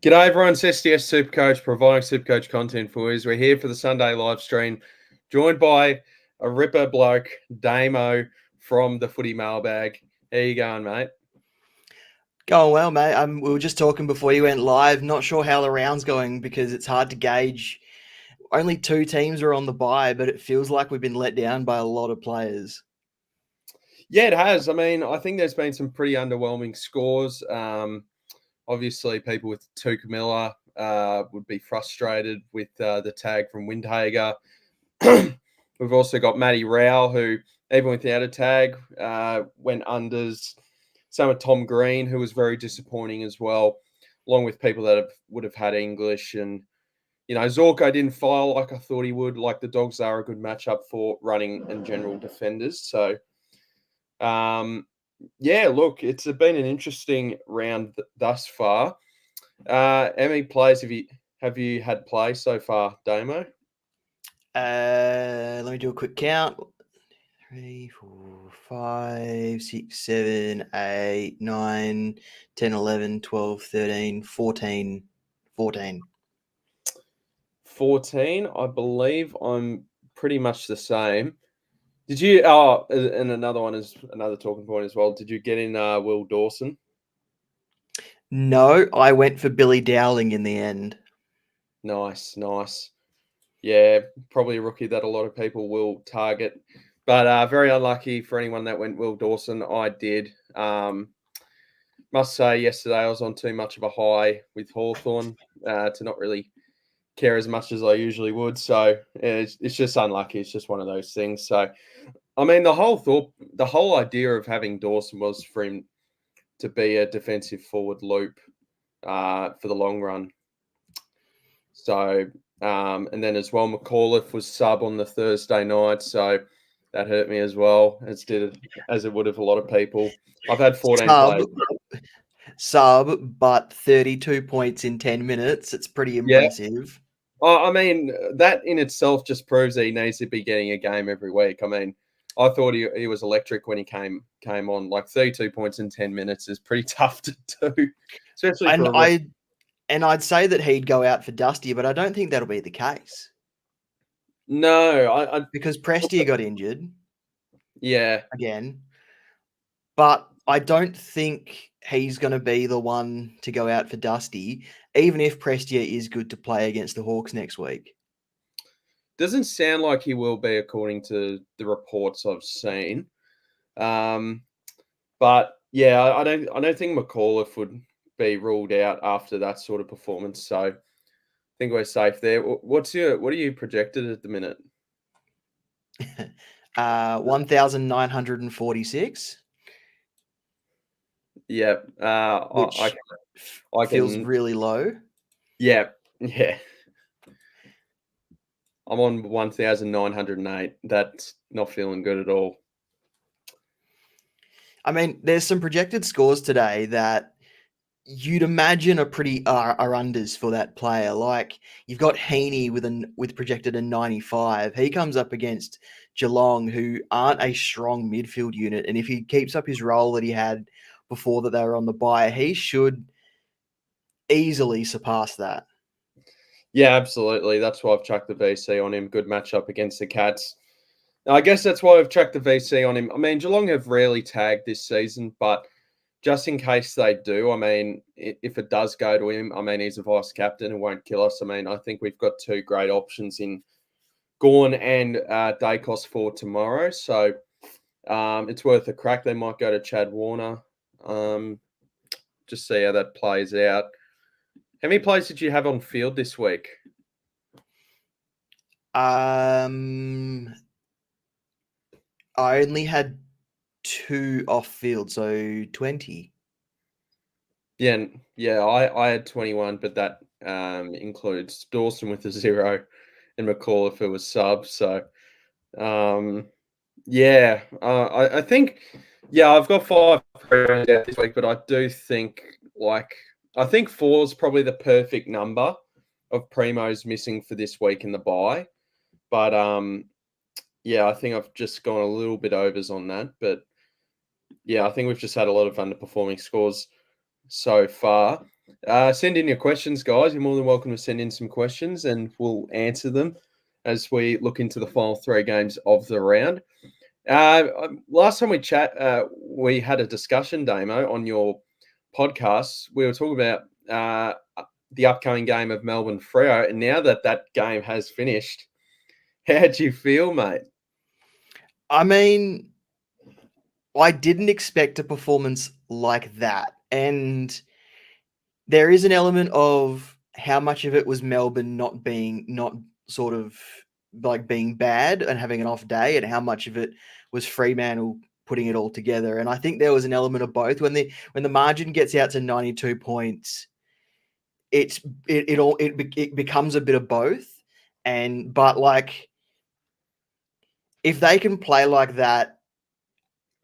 G'day everyone, it's SDS SuperCoach providing SuperCoach content for you. We're here for the Sunday live stream, joined by a ripper bloke, Damo from the Footy Mailbag. How you going, mate? Going well, mate. We were just talking before you went live. Not sure how the round's going because it's hard to gauge. Only 2 teams are on the bye, but it feels like we've been let down by a lot of players. Yeah, it has. I mean, I think there's been some pretty underwhelming scores. Obviously, people with Tuka Miller would be frustrated with the tag from Windhager. We've also got Matty Rowell, who, even without a tag, went unders. Same with Tom Green, who was very disappointing as well, along with people that would have had English. And, Zorko didn't file like I thought he would. Like, the Dogs are a good matchup for running and general defenders. So, yeah, look, it's been an interesting round thus far. How many players have you had play so far, Damo? Let me do a quick count. 3, 4, 5, 6, 7, 8, 9, 10, 11, 12, 13, 14. 14. 14. I believe I'm pretty much the same. Did you? Oh, and another one is another talking point as well. Did you get in Will Dawson? No, I went for Billy Dowling in the end. Nice. Yeah, probably a rookie that a lot of people will target, but very unlucky for anyone that went Will Dawson. I did. Must say, yesterday I was on too much of a high with Hawthorn to not really care as much as I usually would. So it's just unlucky. It's just one of those things. So, I mean, the whole idea of having Dawson was for him to be a defensive forward loop for the long run. So, and then as well, McAuliffe was sub on the Thursday night. So that hurt me as well, as it would have a lot of people. I've had 14 players. Sub, but 32 points in 10 minutes. It's pretty impressive. Yeah. I mean, that in itself just proves that he needs to be getting a game every week. I mean, I thought he was electric when he came on. Like 32 points in 10 minutes is pretty tough to do, especially for I'd say that he'd go out for Dusty, but I don't think that'll be the case. No, because Prestia got injured. Yeah. Again. But I don't think he's going to be the one to go out for Dusty, even if Prestia is good to play against the Hawks next week. Doesn't sound like he will be, according to the reports I've seen. But yeah, I don't think McAuliffe would be ruled out after that sort of performance. So I think we're safe there. What are you projected at the minute? 1,946. Yeah, which I feels really low. Yeah. I'm on 1,908. That's not feeling good at all. I mean, there's some projected scores today that you'd imagine are pretty are unders for that player. Like, you've got Heaney with projected a 95. He comes up against Geelong, who aren't a strong midfield unit, and if he keeps up his role that he had before that they were on the bye, he should easily surpass that. Yeah, absolutely. That's why I've chucked the VC on him. Good matchup against the Cats. I guess that's why I've chucked the VC on him. I mean, Geelong have rarely tagged this season, but just in case they do, I mean, if it does go to him, I mean, he's a vice captain and won't kill us. I mean, I think we've got 2 great options in Gawn and Dacos for tomorrow. So it's worth a crack. They might go to Chad Warner. Just see how that plays out. How many players did you have on field this week? I only had 2 off field, so 20. Yeah, I had 21, but that includes Dawson with a 0 and McAuliffe who was sub. So, I think, I've got 5 out this week, but I do think, I think 4 is probably the perfect number of primos missing for this week in the bye. But, I think I've just gone a little bit overs on that. But, yeah, I think we've just had a lot of underperforming scores so far. Send in your questions, guys. You're more than welcome to send in some questions and we'll answer them as we look into the final 3 games of the round. Last time we had a discussion, Damo, on your podcast. We were talking about the upcoming game of Melbourne Freo, and now that game has finished, how do you feel, mate? I mean, I didn't expect a performance like that. And there is an element of how much of it was Melbourne not sort of like being bad and having an off day, and how much of it was Fremantle putting it all together. And I think there was an element of both. When the margin gets out to 92 points, it becomes a bit of both. But like, if they can play like that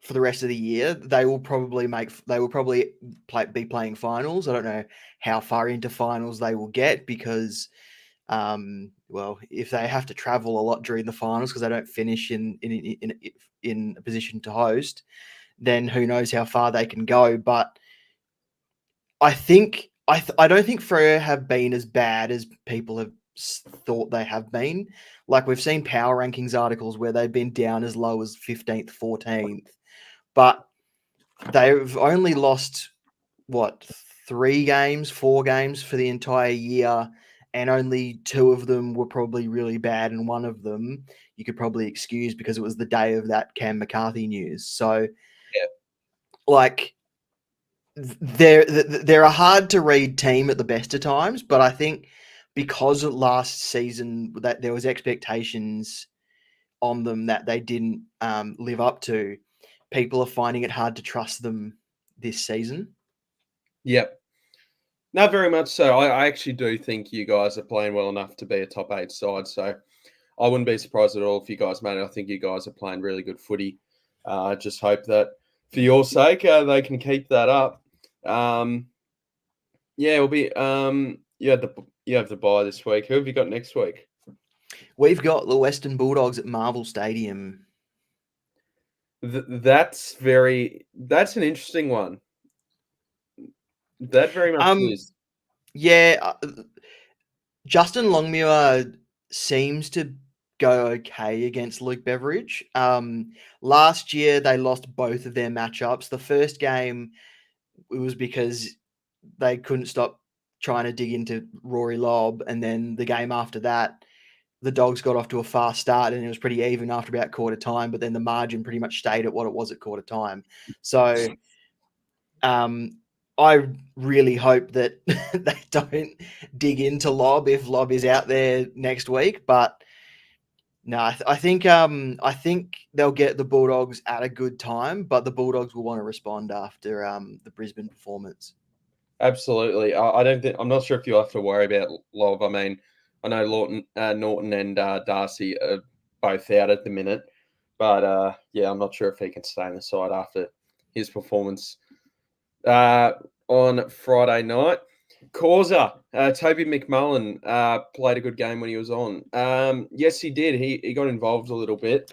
for the rest of the year, they will probably be playing finals. I don't know how far into finals they will get because, well, if they have to travel a lot during the finals because they don't finish in a position to host, then who knows how far they can go. But I think I don't think Freo have been as bad as people have thought they have been. Like, we've seen power rankings articles where they've been down as low as 15th, 14th, but they've only lost what 4 games for the entire year, and only 2 of them were probably really bad, and one of them you could probably excuse because it was the day of that Cam McCarthy news. So, Yeah. like, they're a hard to read team at the best of times, but I think because last season that there was expectations on them that they didn't live up to, people are finding it hard to trust them this season. Yep. No, very much so. I actually do think you guys are playing well enough to be a top 8 side. So I wouldn't be surprised at all if you guys made it. I think you guys are playing really good footy. I just hope that for your sake, they can keep that up. Yeah, it'll be. You have the bye this week. Who have you got next week? We've got the Western Bulldogs at Marvel Stadium. That's an interesting one. That very much is. Yeah, Justin Longmuir seems to go okay against Luke Beveridge. Last year they lost both of their matchups. The first game, it was because they couldn't stop trying to dig into Rory Lobb, and then the game after that, the Dogs got off to a fast start and it was pretty even after about quarter time, but then the margin pretty much stayed at what it was at quarter time. So I really hope that they don't dig into Lobb if Lobb is out there next week. But no, I think they'll get the Bulldogs at a good time, but the Bulldogs will want to respond after the Brisbane performance. Absolutely. I'm not sure if you'll have to worry about Love. I mean, I know Norton and Darcy are both out at the minute, but yeah, I'm not sure if he can stay in the side after his performance on Friday night. Causa, Toby McMullen played a good game when he was on. Yes, he did. He got involved a little bit.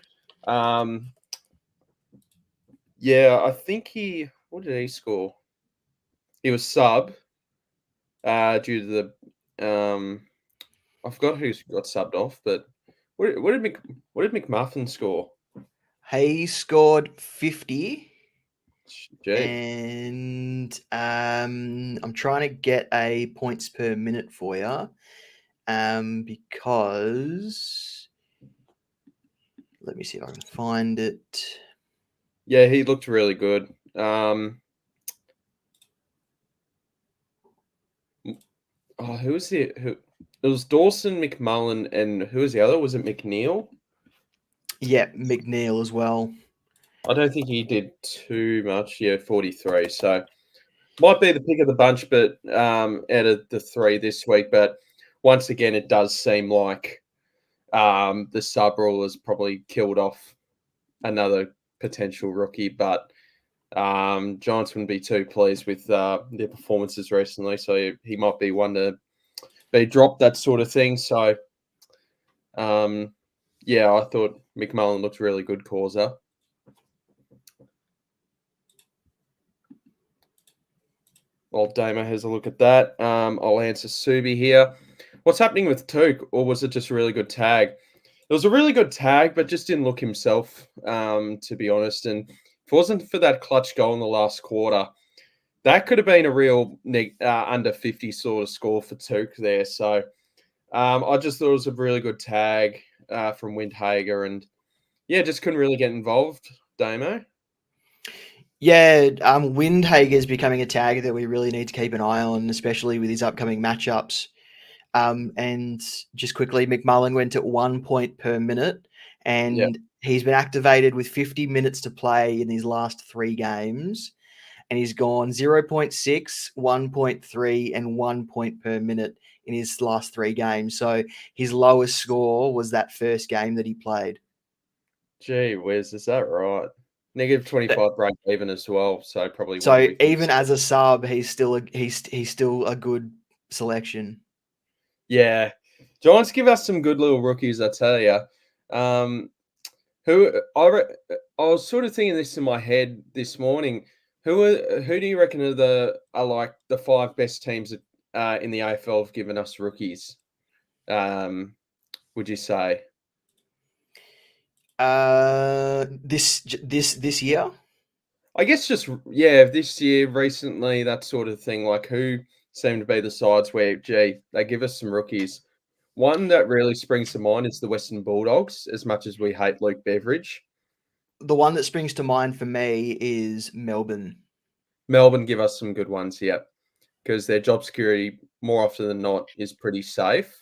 Yeah, I think what did he score? He was sub due to the I forgot who got subbed off, but what did McMuffin score? He scored 50. Gee. And I'm trying to get a points per minute for you, because let me see if I can find it. Yeah, he looked really good. Who was it? It was Dawson, McMullen, and who was the other? Was it McNeil? Yeah, McNeil as well. I don't think he did too much. Yeah, 43. So might be the pick of the bunch, but out of the 3 this week. But once again, it does seem like the sub rule has probably killed off another potential rookie. But Giants wouldn't be too pleased with their performances recently, so he might be one to be dropped, that sort of thing. So, yeah, I thought McMullen looked really good, Causa. While Damo has a look at that, I'll answer Subi here. What's happening with Took, or was it just a really good tag? It was a really good tag, but just didn't look himself, to be honest. And if it wasn't for that clutch goal in the last quarter, that could have been a real under 50 sort of score for Took there. So I just thought it was a really good tag from Windhager, and yeah, just couldn't really get involved, Damo. Yeah, Windhager is becoming a tag that we really need to keep an eye on, especially with his upcoming matchups. And just quickly, McMullen went at 1 point per minute, Yeah, and he's been activated with 50 minutes to play in his last 3 games, and he's gone 0.6, 1.3, and 1 point per minute in his last 3 games. So his lowest score was that first game that he played. gee whiz, is that right? Negative 25 break even as well, so probably one So we can. even as a sub, he's still a good selection. Yeah, Giants give us some good little rookies, I tell you. Who I was sort of thinking this in my head this morning. Who do you reckon are like the 5 best teams in the AFL have given us rookies? Would you say? This year. I guess just yeah, this year, recently, that sort of thing. Like who seem to be the sides where, gee, they give us some rookies. One that really springs to mind is the Western Bulldogs. As much as we hate Luke Beveridge, The one that springs to mind for me is Melbourne. Melbourne give us some good ones here because their job security more often than not is pretty safe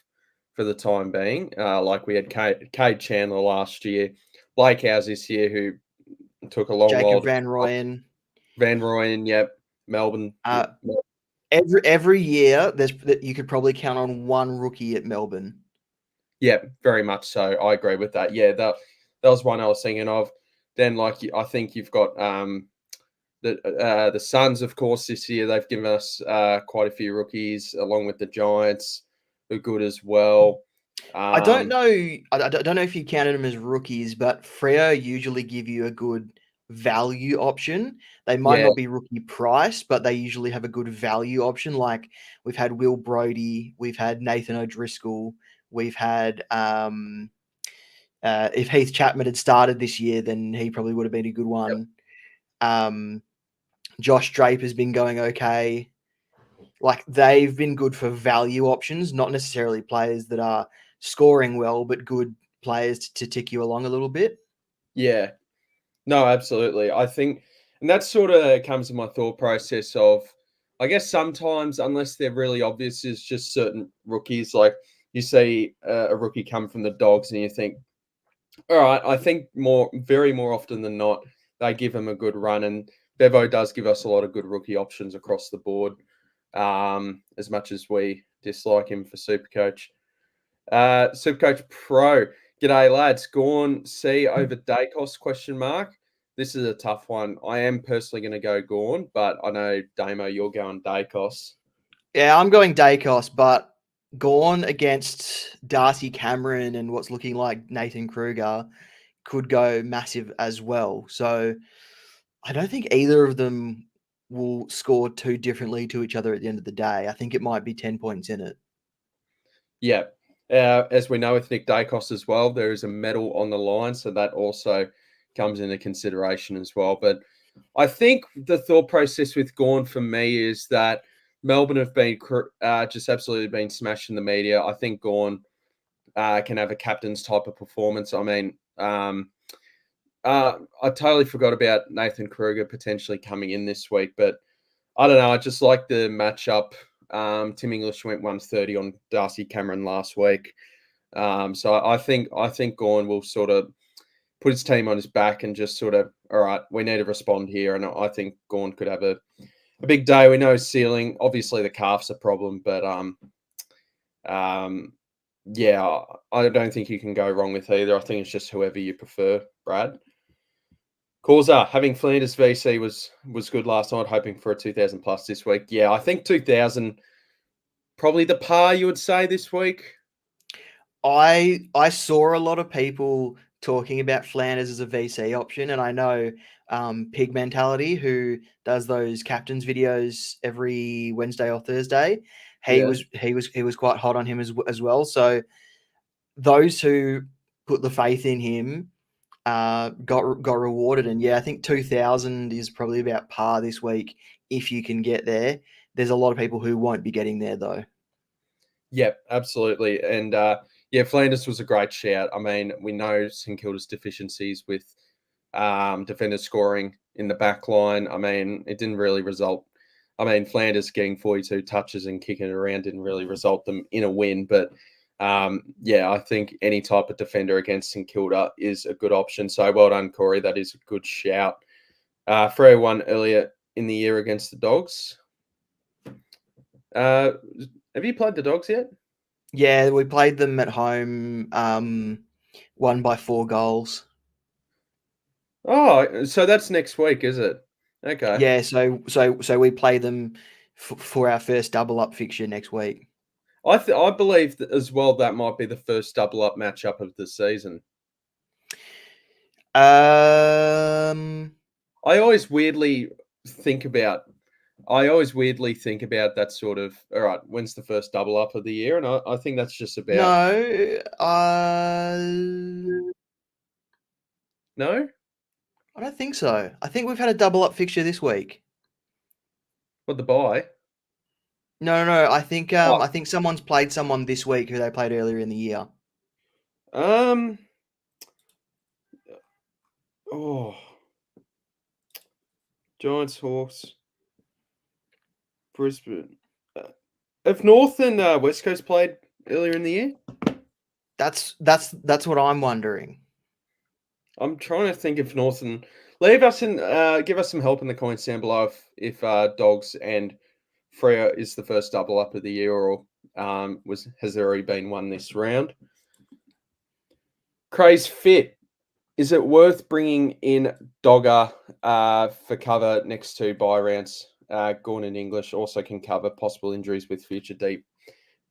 for the time being. Like we had Cade Chandler last year, Blake Howes this year, who took a long while Jacob to Van come. Rooyen. Van Rooyen, yep, Melbourne. Uh, every year, you could probably count on one rookie at Melbourne. Yeah, very much so. I agree with that. Yeah, that was one I was thinking of. Then, like, I think you've got the Suns, of course, this year. They've given us quite a few rookies, along with the Giants, who are good as well. I don't know. I don't know if you counted them as rookies, but Freo usually give you a good value option. They might Yeah, not be rookie price, but they usually have a good value option. Like we've had Will Brodie, we've had Nathan O'Driscoll, we've had if Heath Chapman had started this year, then he probably would have been a good yep, one. Um, Josh Drape has been going okay. Like they've been good for value options, not necessarily players that are scoring well, but good players to tick you along a little bit. yeah. No, absolutely. I think, and that sort of comes to my thought process of, I guess sometimes, unless they're really obvious, is just certain rookies. Like you see a rookie come from the Dogs, and you think, all right, I think more often than not, they give him a good run, and Bevo does give us a lot of good rookie options across the board. As much as we dislike him for Supercoach, Supercoach Pro. G'day, lads. Gorn C over Dacos? Question mark. This is a tough one. I am personally going to go Gorn, but I know Damo, you're going Dacos. Yeah, I'm going Dacos, but Gorn against Darcy Cameron and what's looking like Nathan Kruger could go massive as well. So I don't think either of them will score too differently to each other at the end of the day. I think it might be 10 points in it. Yeah. As we know with Nick Dacos as well, there is a medal on the line, so that also comes into consideration as well. But I think the thought process with Gorn for me is that Melbourne have been just absolutely been smashing the media. I think Gorn can have a captain's type of performance. I mean, I totally forgot about Nathan Kruger potentially coming in this week, but I don't know. I just like the matchup. Tim English went 130 on Darcy Cameron last week. So I think Gorn will sort of put his team on his back and just sort of, all right, we need to respond here. And I think Gorn could have a big day. We know his ceiling. Obviously, the calf's a problem, but yeah, I don't think you can go wrong with either. I think it's just whoever you prefer, Brad. Causa, having Flanders VC was good last night, hoping for a 2,000 plus this week. Yeah, I think 2,000 probably the par you would say this week. I saw a lot of people talking about Flanders as a VC option, and I know Pig Mentality, who does those captains videos every Wednesday or Thursday, he Yeah. was quite hot on him as well. So those who put the faith in him got rewarded, and yeah, I think 2,000 is probably about par this week if you can get there. There's a lot of people who won't be getting there though. Yep, absolutely. And yeah, Flanders was a great shout. I mean, we know St Kilda's deficiencies with defenders scoring in the back line. I mean, it didn't really result. I mean, Flanders getting 42 touches and kicking it around didn't really result them in a win. But yeah, I think any type of defender against St Kilda is a good option. So well done, Corey. That is a good shout. Freo won earlier in the year against the Dogs. Have you played the Dogs yet? Yeah, we played them at home, won by 4 goals. Oh, so that's next week, is it? Okay. Yeah, so we play them for our first double up fixture next week. I believe that as well that might be the first double up matchup of the season. Um, I always weirdly think about that sort of, all right, when's the first double up of the year? And I think that's just about no, no? I don't think so. I think we've had a double up fixture this week. What the bye? No. Oh, I think someone's played someone this week who they played earlier in the year. um oh Giants, Hawks, Brisbane. Have North and West Coast played earlier in the year? That's what I'm wondering. I'm trying to think if North and leave us in give us some help in the comments down below if Dogs and Freo is the first double up of the year, or has there already been one this round? Craze Fit. Is it worth bringing in Dogger for cover next to bye rounds? Gorn and English also can cover possible injuries with future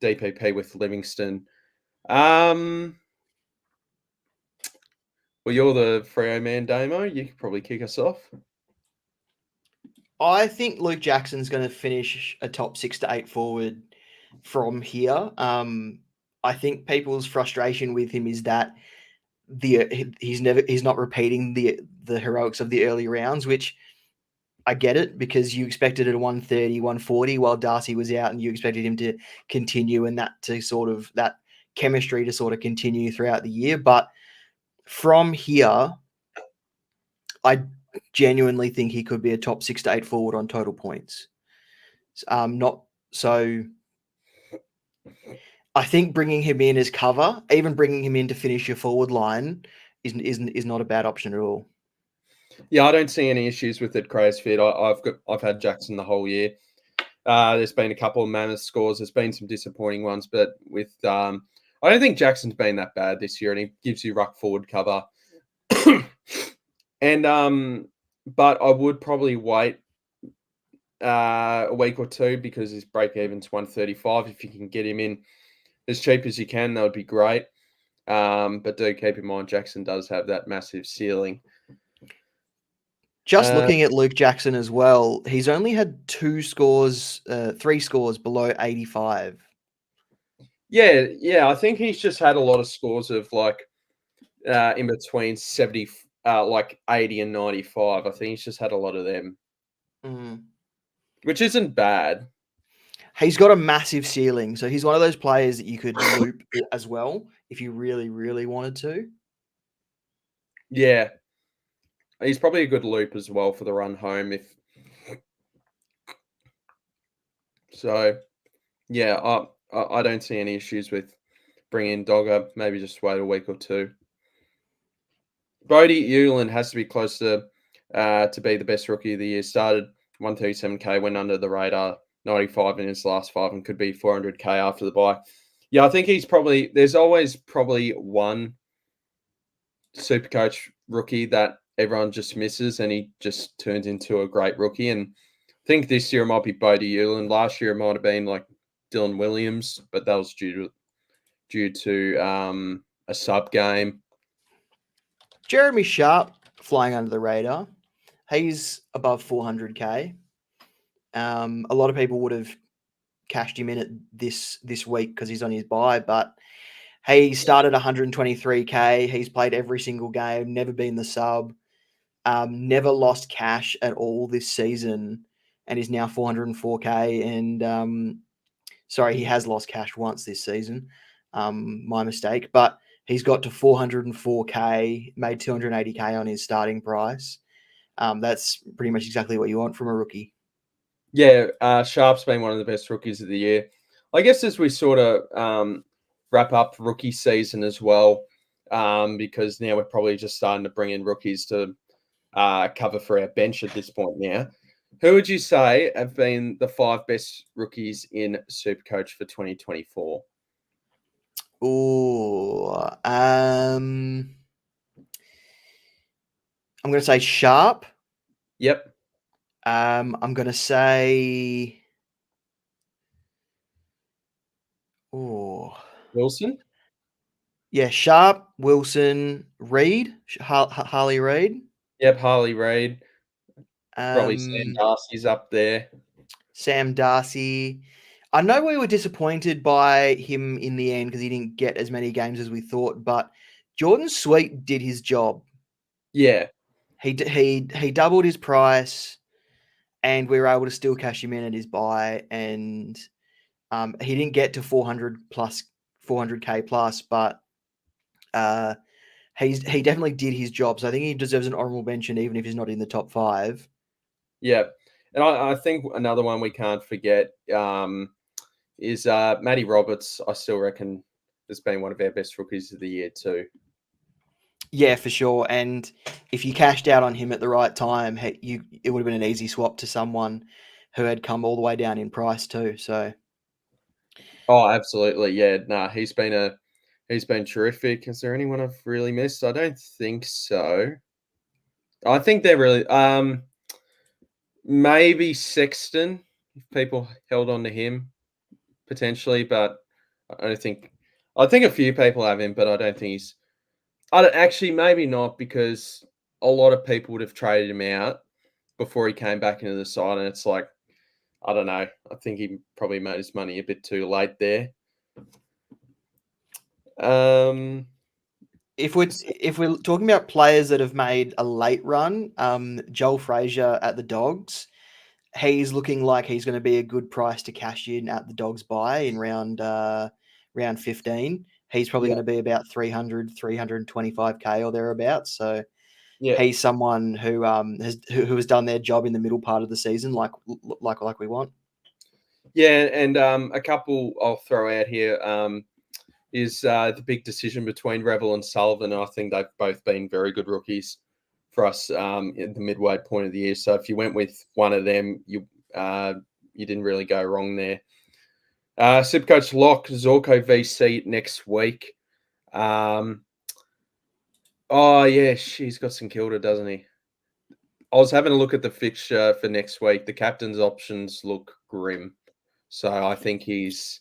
DPP with Livingston. Well, you're the Freo man, Damo. You could probably kick us off. I think Luke Jackson's going to finish a top 6 to 8 forward from here. I think people's frustration with him is that he's not repeating the heroics of the early rounds, which I get it, because you expected it at 130, 140 while Darcy was out, and you expected him to continue and that chemistry to sort of continue throughout the year. But from here, I genuinely think he could be a top 6 to 8 forward on total points. Not so. I think bringing him in as cover, even bringing him in to finish your forward line, is not a bad option at all. Yeah, I don't see any issues with it, Craze Fit. I've had Jackson the whole year. There's been a couple of mammoth scores. There's been some disappointing ones, but with I don't think Jackson's been that bad this year, and he gives you ruck forward cover. And but I would probably wait a week or two because his break even's 135. If you can get him in as cheap as you can, that would be great. But do keep in mind Jackson does have that massive ceiling. Just looking at Luke Jackson as well, he's only had 3 scores below 85. Yeah. I think he's just had a lot of scores of like in between 70, like 80 and 95. I think he's just had a lot of them, which isn't bad. He's got a massive ceiling, so he's one of those players that you could loop as well if you really, really wanted to. Yeah. He's probably a good loop as well for the run home. Yeah, I don't see any issues with bringing Dogger. Maybe just wait a week or two. Bodie Hewland has to be close to be the best rookie of the year. Started 137k, went under the radar, 95 in his last 5, and could be 400k after the bye. Yeah, I think there's always probably one SuperCoach rookie that everyone just misses, and he just turns into a great rookie. And I think this year it might be Bodie Hewland. Last year it might have been like Dylan Williams, but that was due to a sub game. Jeremy Sharp flying under the radar. He's above 400k. A lot of people would have cashed him in at this week because he's on his bye, but he started 123k. He's played every single game, never been the sub, never lost cash at all this season, and is now 404k. And sorry, he has lost cash once this season. My mistake, but he's got to 404k, made 280k on his starting price. That's pretty much exactly what you want from a rookie. Yeah, Sharp's been one of the best rookies of the year. I guess as we sort of wrap up rookie season as well, because now we're probably just starting to bring in rookies to cover for our bench at this point now. Who would you say have been the 5 best rookies in SuperCoach for 2024? Oh, I'm going to say Sharp. Yep. I'm going to say, Wilson? Yeah, Sharp, Wilson, Reed, Harley Reid. Yep, Harley Reid. Probably Sam Um, Darcy's up there. Sam Darcy. I know we were disappointed by him in the end because he didn't get as many games as we thought, but Jordan Sweet did his job. Yeah. He doubled his price, and we were able to still cash him in at his buy. And he didn't get to 400k plus, but he definitely did his job. So I think he deserves an honorable mention, even if he's not in the top 5. Yeah. And I think another one we can't forget is Matty Roberts. I still reckon has been one of our best rookies of the year too. Yeah, for sure. And if you cashed out on him at the right time, it would have been an easy swap to someone who had come all the way down in price too. So, Oh, absolutely. Yeah. Nah, he's been terrific. Is there anyone I've really missed? I don't think so. I think they're really maybe Sexton, if people held on to him potentially, but I think a few people have him, but I don't think he's actually maybe not, because a lot of people would have traded him out before he came back into the side, and it's like, I don't know. I think he probably made his money a bit too late there. if we're talking about players that have made a late run, Joel Frazier at the Dogs, he's looking like he's going to be a good price to cash in at the Dogs buy in round 15. He's probably Yeah. going to be about 325k or thereabouts. So Yeah. he's someone who has done their job in the middle part of the season, like we want. Yeah, and a couple I'll throw out here is the big decision between Rebel and Sullivan. I think they've both been very good rookies for us in the midway point of the year. So if you went with one of them, you didn't really go wrong there. SuperCoach lock Zorko VC next week. Oh yeah, he's got St Kilda, doesn't he? I was having a look at the fixture for next week. The captain's options look grim, so I think he's.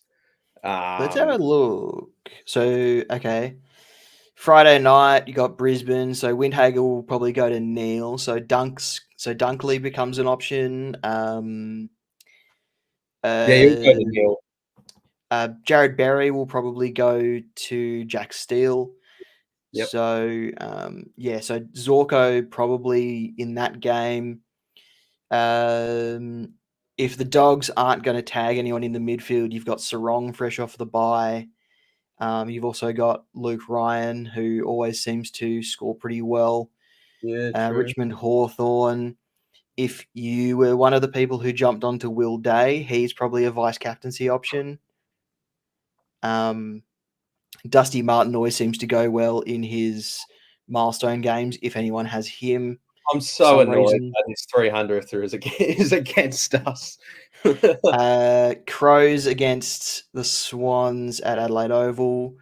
Let's have a look. So okay, Friday night you got Brisbane. So Windhager will probably go to Neil. So Dunkley becomes an option. Yeah, he'll go to Neil. Jared Berry will probably go to Jack Steele. Yep. So so Zorko probably in that game. If the Dogs aren't going to tag anyone in the midfield, you've got Sarong fresh off the bye. You've also got Luke Ryan, who always seems to score pretty well. Yeah, true. Richmond Hawthorn. If you were one of the people who jumped onto Will Day, he's probably a vice captaincy option. Dusty Martin always seems to go well in his milestone games. If anyone has him, I'm so annoyed that his 300th is against us. Crows against the Swans at Adelaide Oval.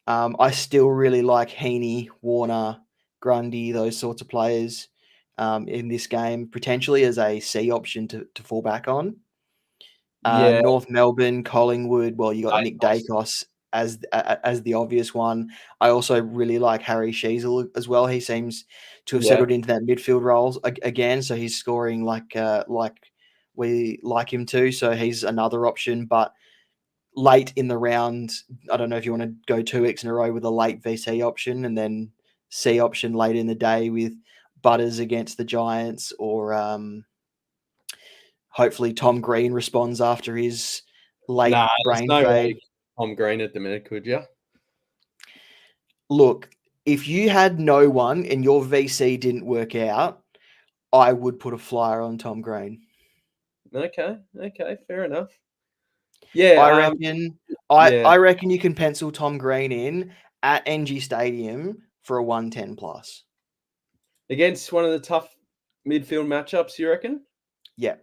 I still really like Heaney, Warner, Grundy, those sorts of players in this game, potentially as a C option to fall back on. Yeah, North Melbourne, Collingwood. Well, you got Nick Dacos. Dacos. as the obvious one. I also really like Harry Sheasel as well. He seems to have settled into that midfield role again, so he's scoring like we like him to. So he's another option, but late in the round, I don't know if you want to go 2 weeks in a row with a late VC option and then C option late in the day with Butters against the Giants, or hopefully Tom Green responds after his late Nah, there's brain no way fade. you could Tom Green at the minute, could you? Look, if you had no one and your VC didn't work out, I would put a flyer on Tom Green. Okay, fair enough. Yeah, I reckon yeah. I reckon you can pencil Tom Green in at NG Stadium for a 110 plus. Against one of the tough midfield matchups, you reckon? Yeah.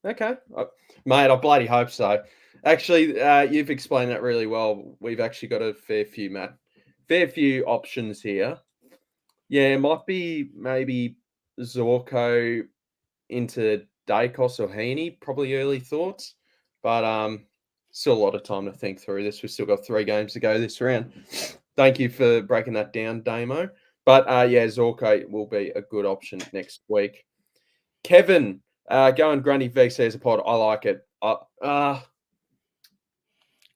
Okay, mate, I bloody hope so. Actually, you've explained that really well. We've actually got a fair few options here. Yeah, it might be maybe Zorko into Dacos or Heaney, probably early thoughts, but still a lot of time to think through this. We've still got 3 games to go this round. Thank you for breaking that down, Damo. But yeah, Zorko will be a good option next week. Kevin, going Grundy VC as a pod. I like it.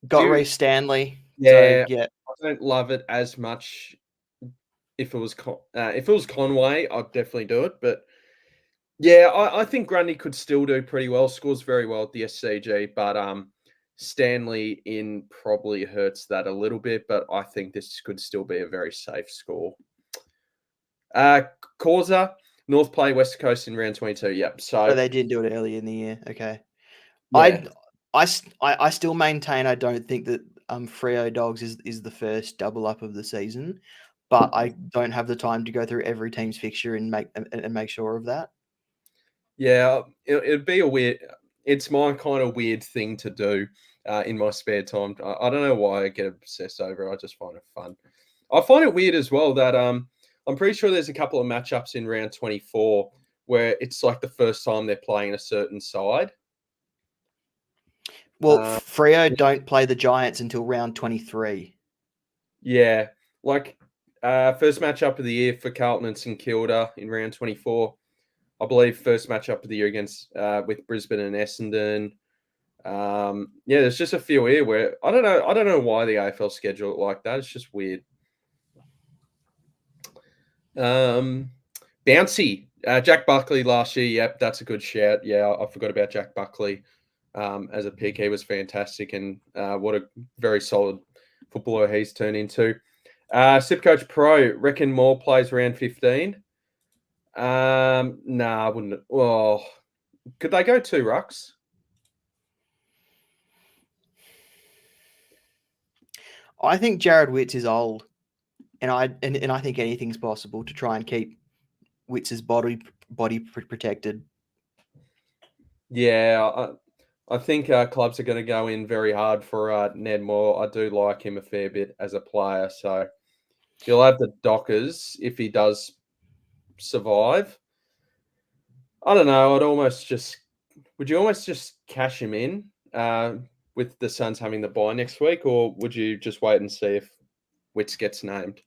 Got Reece Stanley. Yeah, So, yeah. I don't love it as much. If it was Conway, I'd definitely do it. But yeah, I think Grundy could still do pretty well. Scores very well at the SCG, but Stanley in probably hurts that a little bit. But I think this could still be a very safe score. Causa, North play West Coast in round 22. Yep. So they didn't do it early in the year. Okay. yeah. I still maintain I don't think that Freo Dogs is the first double up of the season, but I don't have the time to go through every team's fixture and make sure of that. Yeah, it'd be a weird. It's my kind of weird thing to do in my spare time. I don't know why I get obsessed over it. I just find it fun. I find it weird as well that I'm pretty sure there's a couple of matchups in round 24 where it's like the first time they're playing a certain side. Well, Freo don't play the Giants until round 23. Yeah, like first matchup of the year for Carlton and St Kilda in round 24. I believe first matchup of the year against with Brisbane and Essendon. Yeah, there's just a few here where I don't know why the AFL schedule it like that. It's just weird. Bouncy, Jack Buckley last year. Yep, that's a good shout. Yeah, I forgot about Jack Buckley as a pick. He was fantastic, and what a very solid footballer he's turned into. SuperCoach Pro, reckon more plays round 15. Nah, I wouldn't. Well, could they go 2 rucks? I think Jared Witts is old, and I think anything's possible to try and keep Witts's body protected. Yeah, I think clubs are going to go in very hard for Ned Moore. I do like him a fair bit as a player, so he'll have the Dockers if he does survive. I don't know. Would you almost just cash him in with the Suns having the bye next week, or would you just wait and see if Witts gets named?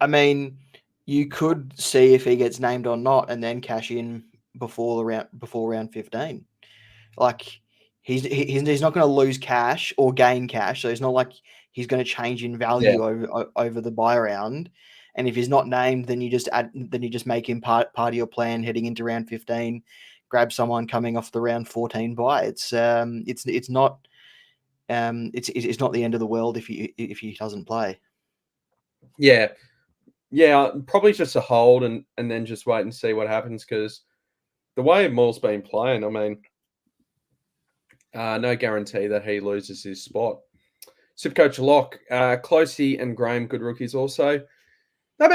I mean, you could see if he gets named or not, and then cash in before round 15. Like he's not going to lose cash or gain cash, so it's not like he's going to change in value over the buy round. And if he's not named, then you just make him part of your plan heading into round 15. Grab someone coming off the round 14 buy. It's not the end of the world if he doesn't play. Yeah, probably just a hold and then just wait and see what happens, because the way Moore's been playing, I mean, no guarantee that he loses his spot. Supercoach Lock, Closey and Graham, good rookies also. They've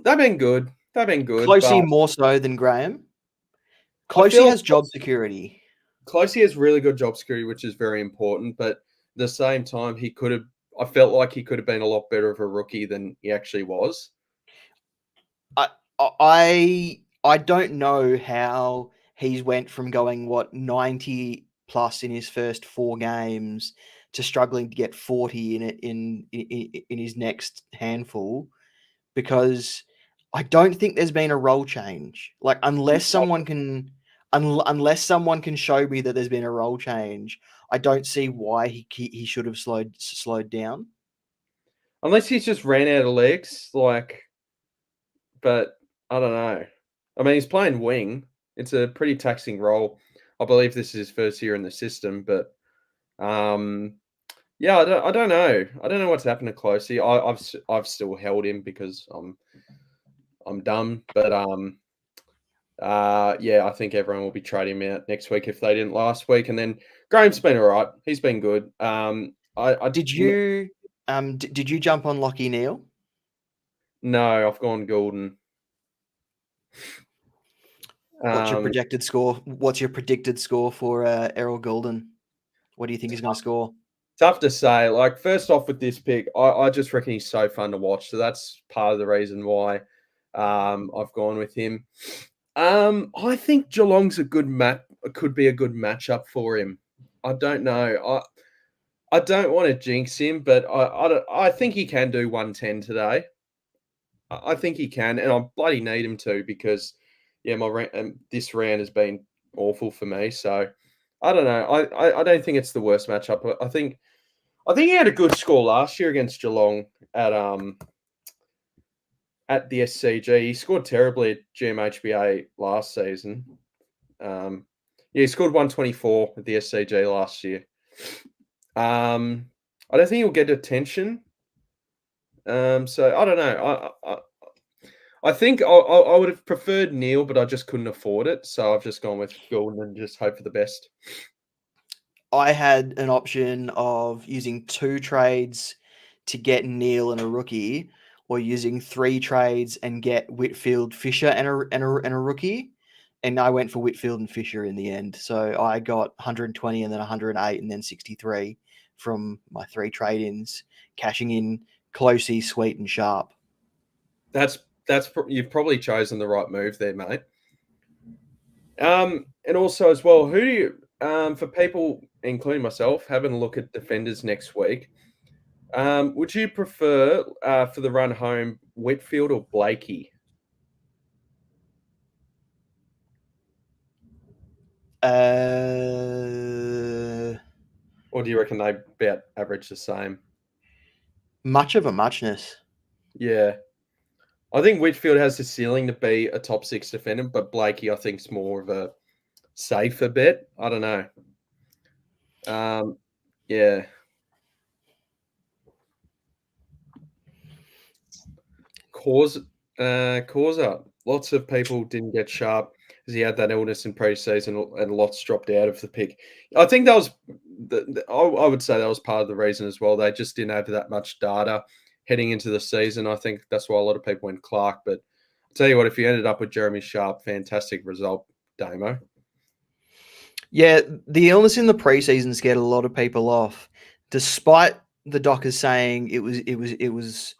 been good. Closey more so than Graham. Closey has job security. Closey has really good job security, which is very important. But at the same time, I felt like he could have been a lot better of a rookie than he actually was. I don't know how he's went from going 90 plus in his first 4 games to struggling to get 40 in his next handful, because I don't think there's been a role change. Like unless someone can show me that there's been a role change, I don't see why he should have slowed down. Unless he's just ran out of legs, like, but I don't know. I mean, he's playing wing. It's a pretty taxing role. I believe this is his first year in the system, but yeah, I don't know. I don't know what's happened to Closey. I've still held him because I'm dumb, but yeah, I think everyone will be trading him out next week if they didn't last week. And then Graham's been all right. He's been good. Did you jump on Lockie Neal? No, I've gone Golden. What's your projected score? What's your predicted score for Errol Goulden? What do you think he's going to score? Tough to say. Like, first off with this pick, I just reckon he's so fun to watch. So that's part of the reason why I've gone with him. I think Geelong's a good could be a good matchup for him. I don't know. I don't want to jinx him, but I think he can do 110 today. I think he can, and I bloody need him to because, yeah, this round has been awful for me. So I don't know. I don't think it's the worst matchup. But I think he had a good score last year against Geelong at the SCG. He scored terribly at GMHBA last season. Yeah, he scored 124 at the SCG last year. I don't think he'll get attention. So I don't know. I think I would have preferred Neil, but I just couldn't afford it. So I've just gone with Goulden and just hope for the best. I had an option of using 2 trades to get Neil and a rookie, or using 3 trades and get Whitfield, Fisher, and a rookie. And I went for Whitfield and Fisher in the end. So I got 120 and then 108 and then 63 from my 3 trade-ins, cashing in Closey, Sweet, and Sharp. You've probably chosen the right move there, mate. And also as well, who do you for people, including myself, having a look at defenders next week? Would you prefer for the run home Whitfield or Blakey? Or do you reckon they about average the same? Much of a muchness. Yeah. I think Whitfield has the ceiling to be a top 6 defender, but Blakey, I think, is more of a safer bet. I don't know. Yeah. Causa. Lots of people didn't get Sharp because he had that illness in pre-season, and lots dropped out of the pick. I think that was, I would say that was part of the reason as well. They just didn't have that much data heading into the season. I think that's why a lot of people went Clark. But I'll tell you what, if you ended up with Jeremy Sharp, fantastic result, Damo. Yeah, the illness in the preseason scared a lot of people off, despite the doctors saying it was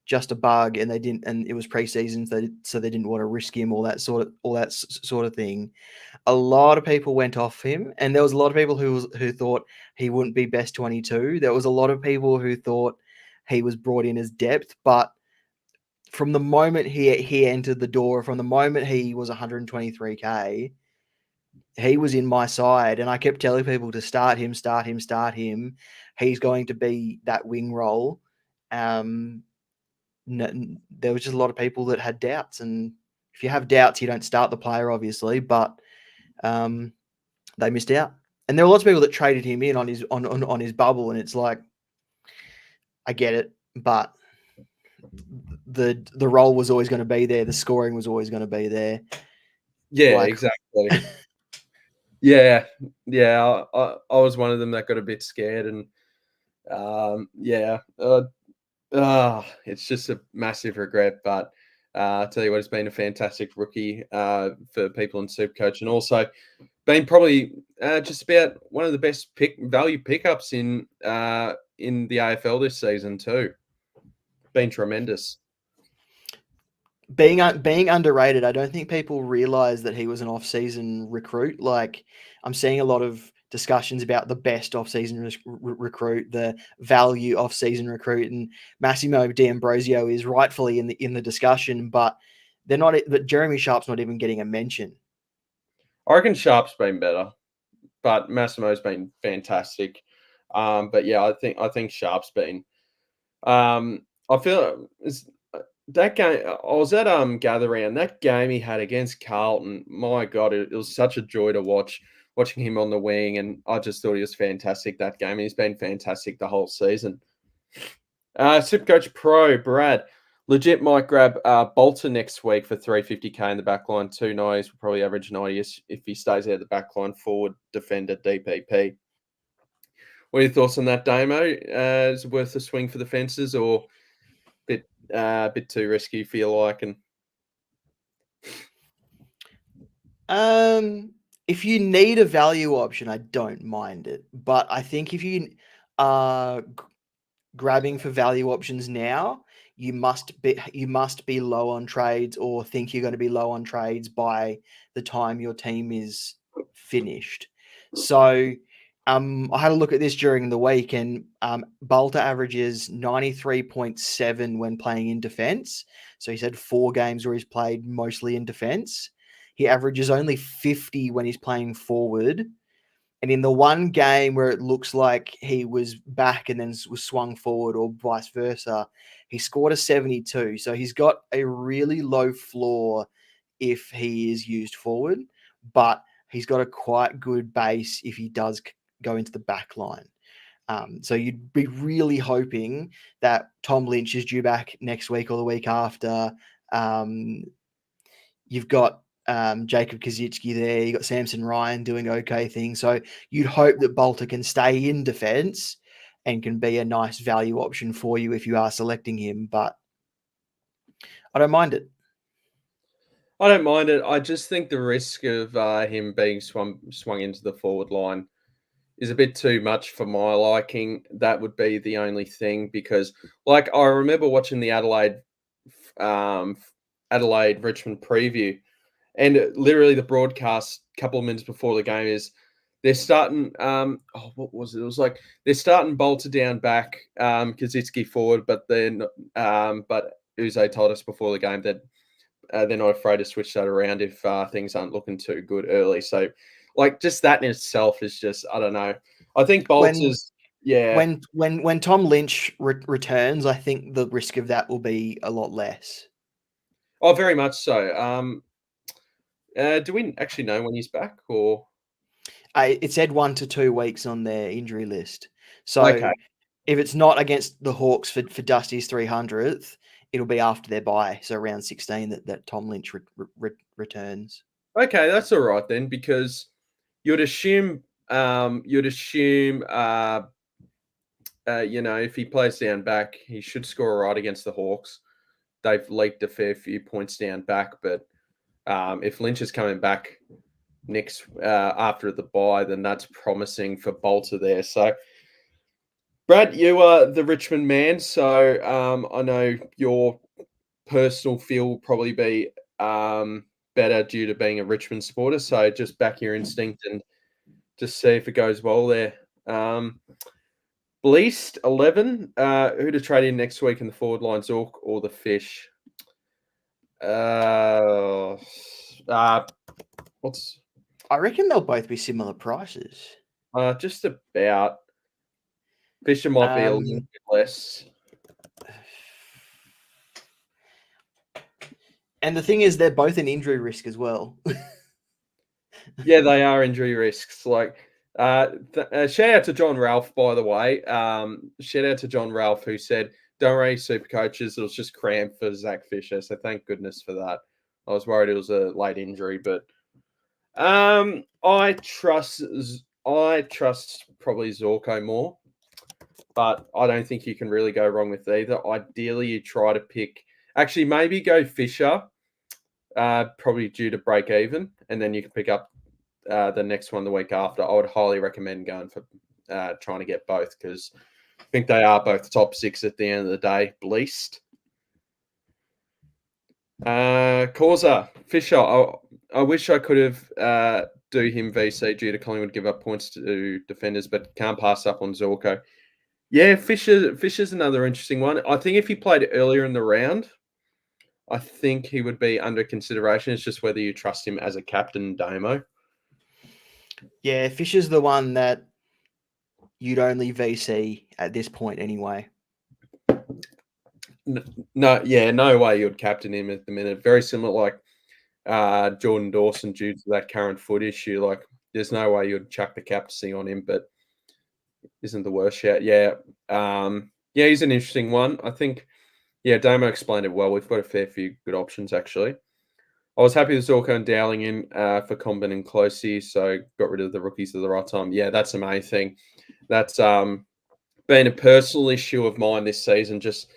just a bug, and it was preseason, so they didn't want to risk him, all that sort of thing. A lot of people went off him, and there was a lot of people who thought he wouldn't be best 22. There was a lot of people who thought he was brought in as depth, but from the moment he entered the door, from the moment he was 123k, he was in my side, and I kept telling people to start him. He's going to be that wing role. There was just a lot of people that had doubts, and if you have doubts, you don't start the player, obviously, but they missed out. And there were lots of people that traded him in on his bubble, and it's like, I get it, but the role was always going to be there. The scoring was always going to be there. Yeah, exactly. Yeah. I was one of them that got a bit scared, and it's just a massive regret. But I tell you what, it's been a fantastic rookie for people in SuperCoach, and also been probably just about one of the best value pickups in the AFL this season too. Been tremendous. Being underrated, I don't think people realize that he was an off-season recruit. Like, I'm seeing a lot of discussions about the best off-season recruit, the value off-season recruit, and Massimo D'Ambrosio is rightfully in the discussion, but they're not. But Jeremy Sharp's not even getting a mention. I reckon Sharp's been better, but Massimo's been fantastic. But yeah, I think Sharp's been. I feel that game. I was at Gather Round. That game he had against Carlton. My God, it was such a joy to watching him on the wing, and I just thought he was fantastic that game. He's been fantastic the whole season. SuperCoach Pro, Brad. Legit might grab Bolter next week for 350k in the back line. 290s will probably average 90 if he stays out of the back line, forward, defender, DPP. What are your thoughts on that, Damo? Is it worth a swing for the fences or a bit too risky for your liking? If you need a value option, I don't mind it. But I think if you are grabbing for value options now, you must be low on trades or think you're going to be low on trades by the time your team is finished. So I had a look at this during the week, and Bolter averages 93.7 when playing in defense. So he's had 4 games where he's played mostly in defense. He averages only 50 when he's playing forward. And in the one game where it looks like he was back and then was swung forward or vice versa, he scored a 72. So he's got a really low floor if he is used forward, but he's got a quite good base if he does go into the back line. So you'd be really hoping that Tom Lynch is due back next week or the week after. You've got Jacob Kazitsky there. You got Samson Ryan doing okay things. So you'd hope that Bolter can stay in defense and can be a nice value option for you if you are selecting him. But I don't mind it. I don't mind it. I just think the risk of him being swung into the forward line is a bit too much for my liking. That would be the only thing, because, like, I remember watching the Adelaide Richmond preview, and literally the broadcast a couple of minutes before the game is they're starting. What was it? It was like they're starting Bolter down back, Kazitsky forward, but then but Uze told us before the game that they're not afraid to switch that around if things aren't looking too good early. So, like, just that in itself is just, I don't know. I think Bolter's, yeah. When Tom Lynch returns, I think the risk of that will be a lot less. Oh, very much so. Do we actually know when he's back, or? It said 1 to 2 weeks on their injury list. So Okay. if it's not against the Hawks for Dusty's 300th, it'll be after their bye, so around 16 that Tom Lynch returns. Okay, that's all right then, because you'd assume, if he plays down back, he should score right against the Hawks. They've leaked a fair few points down back, but if Lynch is coming back next after the bye, then that's promising for Bolter there. So, Brad, you are the Richmond man, so I know your personal feel will probably be better due to being a Richmond supporter. So just back your instinct and just see if it goes well there. Bleast 11. Who to trade in next week in the forward line, Zork or the Fish? What's? I reckon they'll both be similar prices. Just about. Fisher might be a little bit less. And the thing is, they're both an injury risk as well. Yeah, they are injury risks. Like, shout out to John Ralph, by the way. Shout out to John Ralph, who said, "Don't worry, super coaches. It was just cramp for Zach Fisher." So thank goodness for that. I was worried it was a late injury, but I trust probably Zorko more, but I don't think you can really go wrong with either. Ideally, you try to pick. Actually, maybe go Fisher. Probably due to break even, and then you can pick up the next one the week after. I would highly recommend going for trying to get both, because I think they are both top 6 at the end of the day, least. Causa, Fisher, I wish I could have do him VC due to Collingwood give up points to defenders, but can't pass up on Zorko. Yeah, Fisher's another interesting one. I think if he played earlier in the round, I think he would be under consideration. It's just whether you trust him as a captain, Damo. Yeah, Fisher's the one that you'd only VC at this point anyway. No way you'd captain him at the minute. Very similar, like Jordan Dawson, due to that current foot issue. Like, there's no way you'd chuck the captaincy on him, but isn't the worst yet. Yeah, he's an interesting one. I think, Damo explained it well. We've got a fair few good options, actually. I was happy with Zorko and Dowling in for Comben and Closey, so got rid of the rookies at the right time. Yeah, that's the main thing. That's been a personal issue of mine this season, just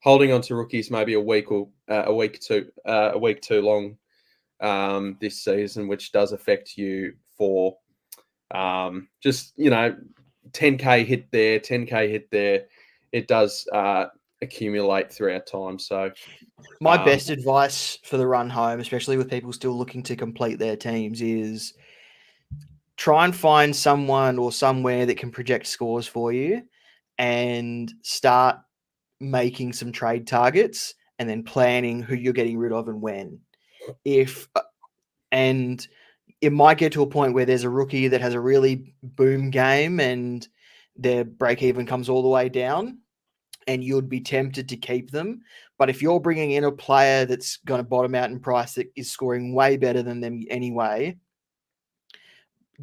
holding on to rookies maybe a week too long this season, which does affect you for just 10K hit there, 10K hit there. It does accumulate throughout time. So my best advice for the run home, especially with people still looking to complete their teams, is try and find someone or somewhere that can project scores for you and start making some trade targets and then planning who you're getting rid of and when. And it might get to a point where there's a rookie that has a really boom game and their break even comes all the way down and you'd be tempted to keep them. But if you're bringing in a player that's going to bottom out in price that is scoring way better than them anyway,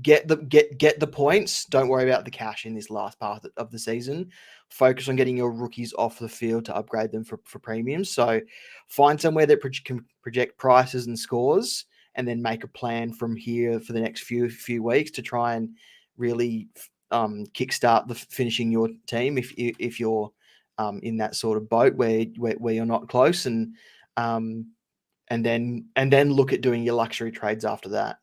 get the points. Don't worry about the cash in this last part of the season. Focus on getting your rookies off the field to upgrade them for premiums. So find somewhere that can project prices and scores, and then make a plan from here for the next few weeks to try and really kickstart the finishing your team if you're in that sort of boat where you're not close, and then look at doing your luxury trades after that.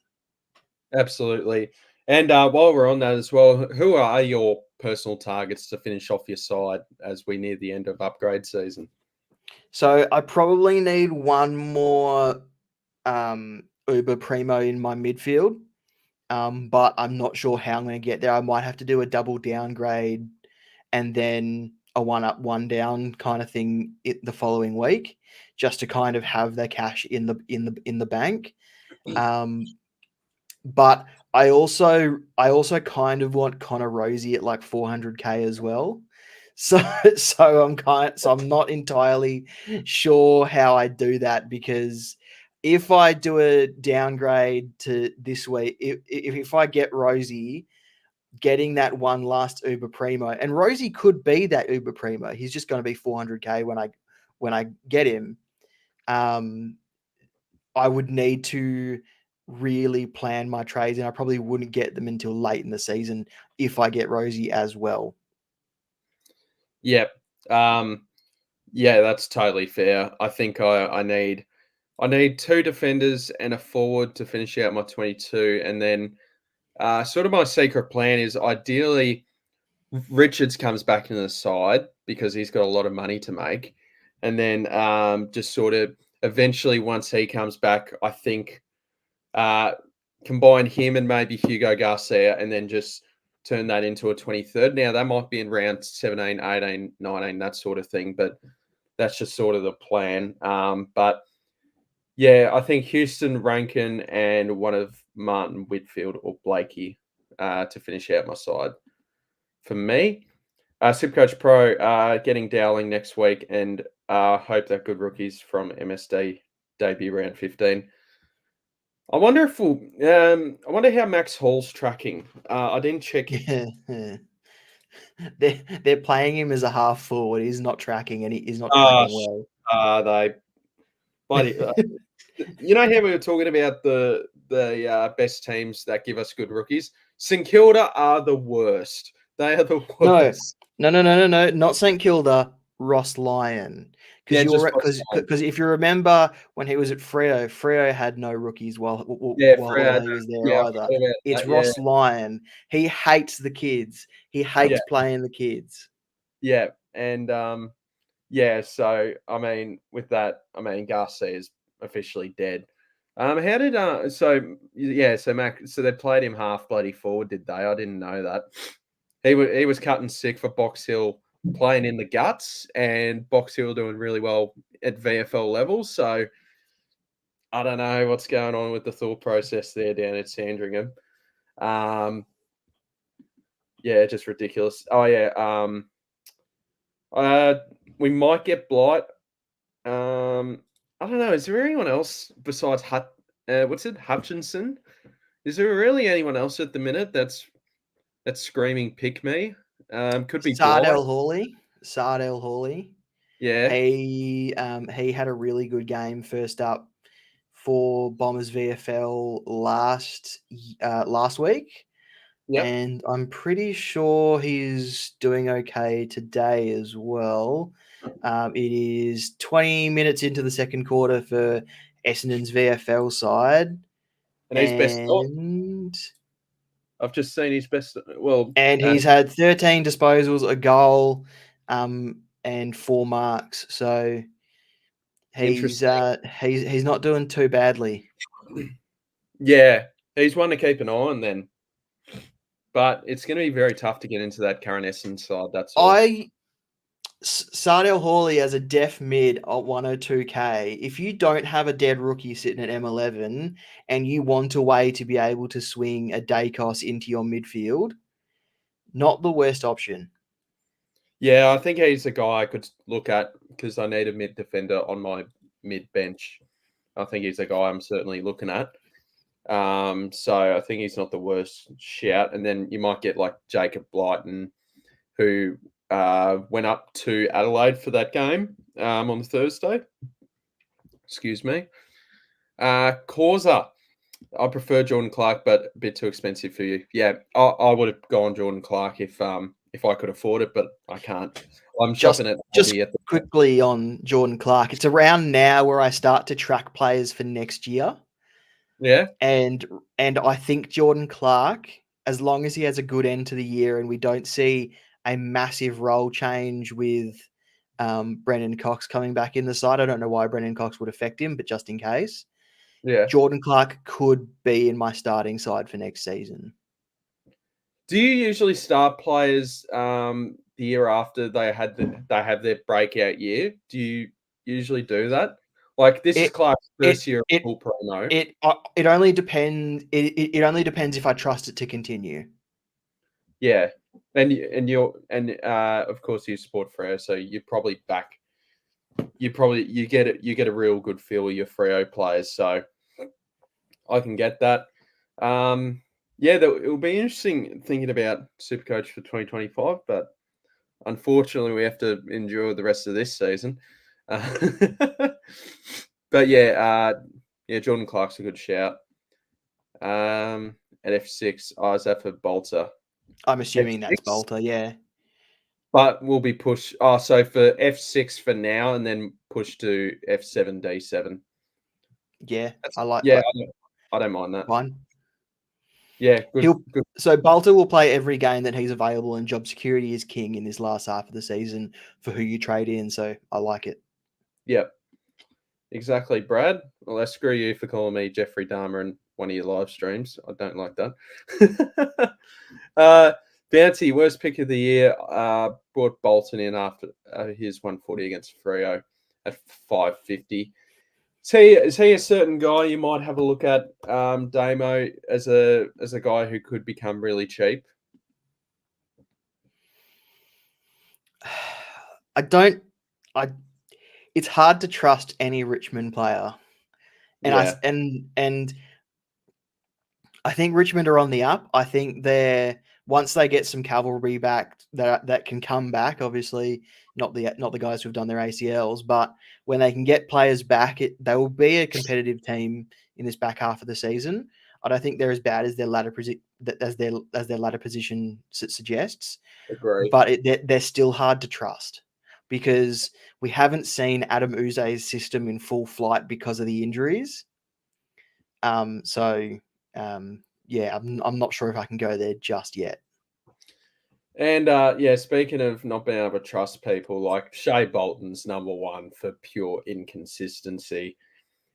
Absolutely. And while we're on that as well, who are your personal targets to finish off your side as we near the end of upgrade season? So I probably need one more Uber Primo in my midfield, but I'm not sure how I'm going to get there. I might have to do a double downgrade and then a one up, one down kind of thing the following week, just to kind of have the cash in the bank. But I also kind of want Connor Rosie at like 400k as well. So I'm not entirely sure how I do that, because if I do a downgrade to this week, if I get Rosie, getting that one last Uber Primo, and Rosie could be that Uber Primo. He's just going to be 400k when I get him. I would need to really plan my trades, and I probably wouldn't get them until late in the season if I get Rosie as well. Yep. That's totally fair. I think I need two defenders and a forward to finish out my 22, and then sort of my secret plan is ideally Richards comes back into the side because he's got a lot of money to make, and then just sort of eventually once he comes back, I think combine him and maybe Hugo Garcia, and then just turn that into a 23rd. Now, that might be in round 17, 18, 19, that sort of thing, but that's just sort of the plan. But yeah, I think Houston, Rankin, and one of Martin, Whitfield, or Blakey to finish out my side. For me, SuperCoach Pro getting Dowling next week, and hope that good rookies from MSD debut round 15. I wonder if I wonder how Max Hall's tracking. I didn't check. Yeah. They're playing him as a half forward. He's not tracking, and he's not tracking well. They, buddy, you know how we were talking about the best teams that give us good rookies? St Kilda are the worst. They are the worst. No, not St Kilda. Ross Lyon. Because if you remember when he was at Freo had no rookies while he was there either. It's Ross Lyon. He hates the kids. He hates playing the kids. Yeah, and so I mean, with that, I mean Garcia is officially dead. How did so Mac, so they played him half bloody forward, did they? I didn't know that. He was cutting sick for Box Hill, playing in the guts, and Box Hill doing really well at VFL levels. So I don't know what's going on with the thought process there down at Sandringham. Yeah, just ridiculous. Oh yeah, we might get Blight. I don't know. Is there anyone else besides Hutchinson? Is there really anyone else at the minute that's screaming pick me? Could be Blight. Sardell Hawley. Yeah. He had a really good game first up for Bombers VFL last week. Yep. And I'm pretty sure he's doing okay today as well. It is 20 minutes into the second quarter for Essendon's VFL side. And he's best. And I've just seen his best. Well, he's had 13 disposals, a goal, and 4 marks. So he's not doing too badly. Yeah, he's one to keep an eye on then. But it's going to be very tough to get into that current Essendon side. That's all. Sardell Hawley as a def mid at 102k. If you don't have a dead rookie sitting at M11 and you want a way to be able to swing a Dacos into your midfield, not the worst option. Yeah, I think he's a guy I could look at because I need a mid defender on my mid bench. I think he's a guy I'm certainly looking at. So I think he's not the worst shout. And then you might get like Jacob Blyton, who went up to Adelaide for that game on Thursday. Excuse me. Causa. I prefer Jordan Clark, but a bit too expensive for you. Yeah, I would have gone Jordan Clark if I could afford it, but I can't. I'm shopping at just quickly on Jordan Clark. It's around now where I start to track players for next year. Yeah, and I think Jordan Clark, as long as he has a good end to the year and we don't see a massive role change with Brendan Cox coming back in the side, I don't know why Brendan Cox would affect him, but just in case, Jordan Clark could be in my starting side for next season. Do you usually start players the year after they have their breakout year? Do you usually do that? Like this is Clark's first year of full promo. It only depends. It only depends if I trust it to continue. Yeah, and of course you support Freo, so you probably back. You get it. You get a real good feel of your Freo players, so I can get that. Yeah, it will be interesting thinking about SuperCoach for 2025, but unfortunately, we have to endure the rest of this season. But yeah, Jordan Clark's a good shout. At F6, is that for Bolter? I'm assuming that's Bolter, yeah. But we'll be pushed. So for F6 for now, and then push to F7, D7. Yeah, I like. Yeah, I don't mind that. Fine. Yeah, good. So Bolter will play every game that he's available, and job security is king in this last half of the season for who you trade in. So I like it. Yep. Exactly, Brad. Well, screw you for calling me Jeffrey Dahmer in one of your live streams. I don't like that. Bouncy, worst pick of the year, brought Bolton in after his 140 against Freo at 550. Is he a certain guy you might have a look at, Damo, as a guy who could become really cheap? It's hard to trust any Richmond player. And I think Richmond are on the up. I think once they get some cavalry back that can come back, obviously not the guys who've done their ACLs, but when they can get players back, they will be a competitive team in this back half of the season. I don't think they're as bad as their ladder position suggests. Agree. But they're still hard to trust because we haven't seen Adam Uze's system in full flight because of the injuries. Yeah, I'm not sure if I can go there just yet. And speaking of not being able to trust people, like Shea Bolton's number one for pure inconsistency.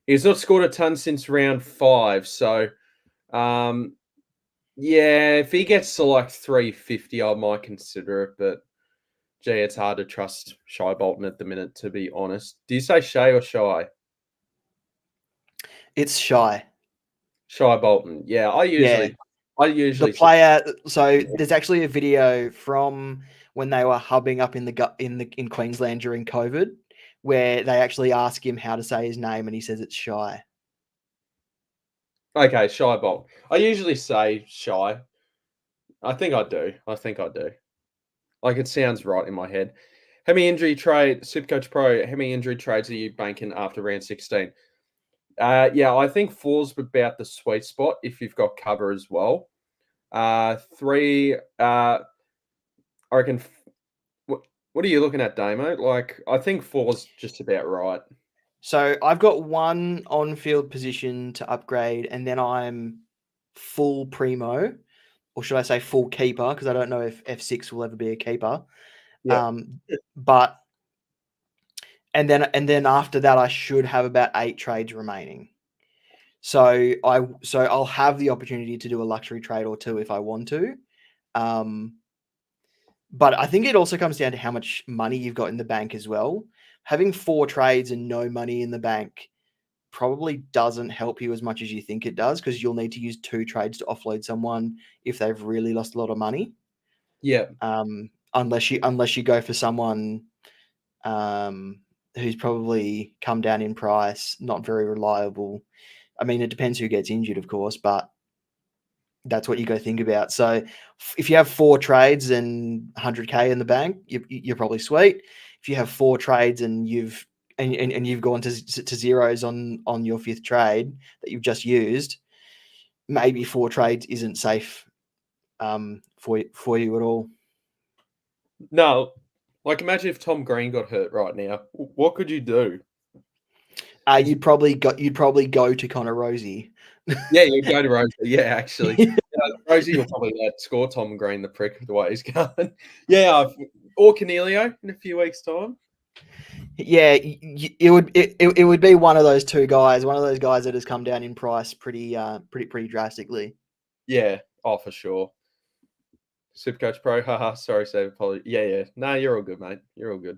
He's not scored a ton since round 5. So, yeah, if he gets to like 350, I might consider it. But, gee, it's hard to trust Shy Bolton at the minute, to be honest. Do you say Shay or Shy? It's Shy. Shy Bolton. Yeah, I Yeah. usually The player. So there's actually a video from when they were hubbing up in Queensland during COVID, where they actually ask him how to say his name, and he says it's Shy. Okay, Shy Bolton. I usually say Shy. I think I do. Like, it sounds right in my head. How many injury trade, Supercoach Pro, how many injury trades are you banking after round 16? Yeah, I think 4's about the sweet spot if you've got cover as well. 3, I reckon. What are you looking at, Damo? Like, I think 4's just about right. So I've got one on-field position to upgrade, and then I'm full primo, or should I say full keeper? Because I don't know if F6 will ever be a keeper. Yeah. But and then after that, I should have about 8 trades remaining. So I'll have the opportunity to do a luxury trade or two if I want to. But I think it also comes down to how much money you've got in the bank as well. Having 4 trades and no money in the bank probably doesn't help you as much as you think it does, because you'll need to use 2 trades to offload someone if they've really lost a lot of money. Yeah. Unless you go for someone who's probably come down in price, not very reliable. I mean, it depends who gets injured, of course, but that's what you go think about. So if you have 4 trades and 100K in the bank, you're probably sweet. If you have 4 trades and you've gone to zeros on your 5th trade that you've just used, maybe 4 trades isn't safe for you at all. No, like, imagine if Tom Green got hurt right now. What could you do? You'd probably go to Connor Rosie. Yeah, you go to Rosie. Yeah, actually. Rosie will probably score Tom Green the prick the way he's going. Yeah, or Cornelio in a few weeks' time. Yeah, it would be one of those 2 guys, one of those guys that has come down in price pretty drastically. Yeah, oh, for sure. Supercoach Pro, haha, sorry, save apology. Yeah. No, you're all good, mate. You're all good.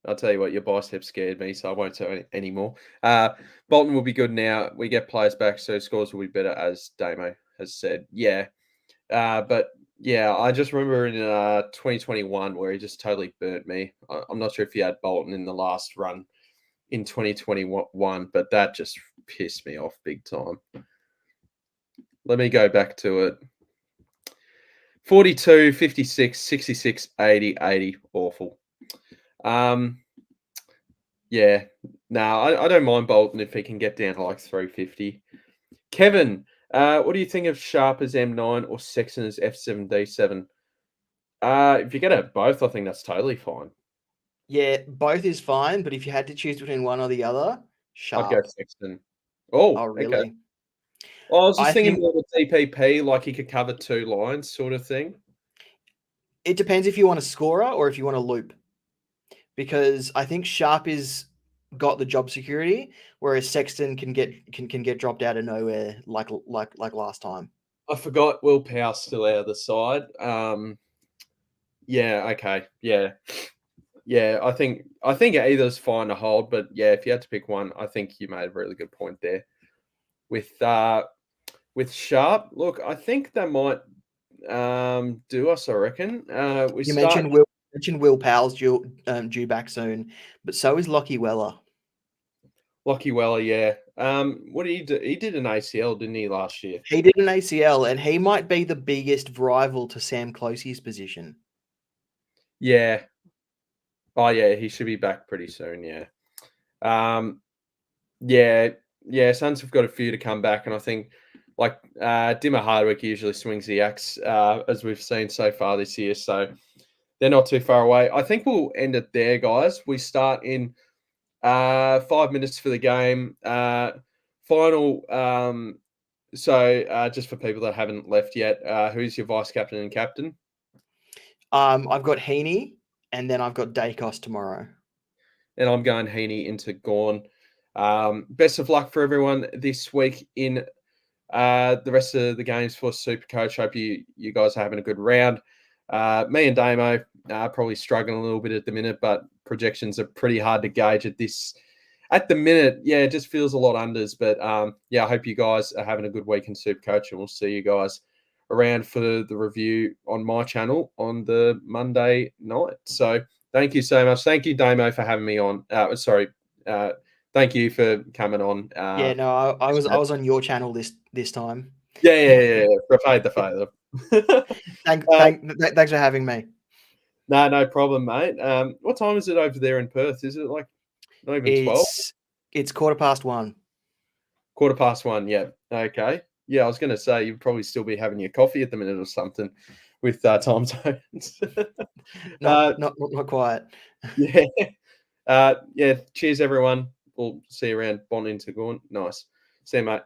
I'll tell you what, your bicep scared me, so I won't say any more. Bolton will be good now. We get players back, so scores will be better, as Damo has said. Yeah. But yeah, I just remember in 2021 where he just totally burnt me. I'm not sure if he had Bolton in the last run in 2021, but that just pissed me off big time. Let me go back to it. 42, 56, 66, 80, 80. Awful. Yeah. No, I don't mind Bolton if he can get down to like 350. Kevin, what do you think of Sharp as M9 or Sexton as F7D7? If you get it both, I think that's totally fine. Yeah, both is fine, but if you had to choose between one or the other, I'd go Sharp. Sexton. Oh, Oh, okay. really? Well, I was just I thinking think more the TPP, like he could cover 2 lines, sort of thing. it depends if you want a scorer or if you want a loop, because I think Sharp is got the job security, whereas Sexton can get dropped out of nowhere like last time. I forgot Will Power's still out of the side. Yeah, okay. Yeah. Yeah, I think either's fine to hold, but yeah, if you had to pick one, I think you made a really good point there. With Sharp, look, I think that might do us, I reckon. You mentioned Will Powell's due back soon, but so is Lockie Weller. Lockie Weller, yeah. What did he do? He did an ACL, didn't he, last year? He did an ACL, and he might be the biggest rival to Sam Closey's position. Yeah. Oh, yeah, he should be back pretty soon, yeah. Yeah, Suns have got a few to come back, and I think like Dimmer Hardwick usually swings the axe, as we've seen so far this year, so they're not too far away. I think we'll end it there, guys. We start in 5 minutes for the game. Final. So just for people that haven't left yet, who's your vice captain and captain? I've got Heaney, and then I've got Dacos tomorrow. and I'm going Heaney into Gawn. Best of luck for everyone this week in the rest of the games for SuperCoach. Hope you guys are having a good round. Me and Damo probably struggling a little bit at the minute, but projections are pretty hard to gauge at the minute. Yeah, it just feels a lot unders. But yeah, I hope you guys are having a good week in SuperCoach, and we'll see you guys around for the review on my channel on the Monday night. So thank you so much. Thank you, Damo, for having me on. Thank you for coming on. Yeah, no, I was on your channel this time. Yeah. Prepared the favour. Thanks for having me. No problem, mate. What time is it over there in Perth? Is it like not even 12? It's 1:15. 1:15, yeah. Okay. Yeah, I was going to say you'd probably still be having your coffee at the minute or something with time zones. Not quite. Yeah. Yeah. Cheers, everyone. We'll see you around Bond into Gorn. Nice. See you, mate.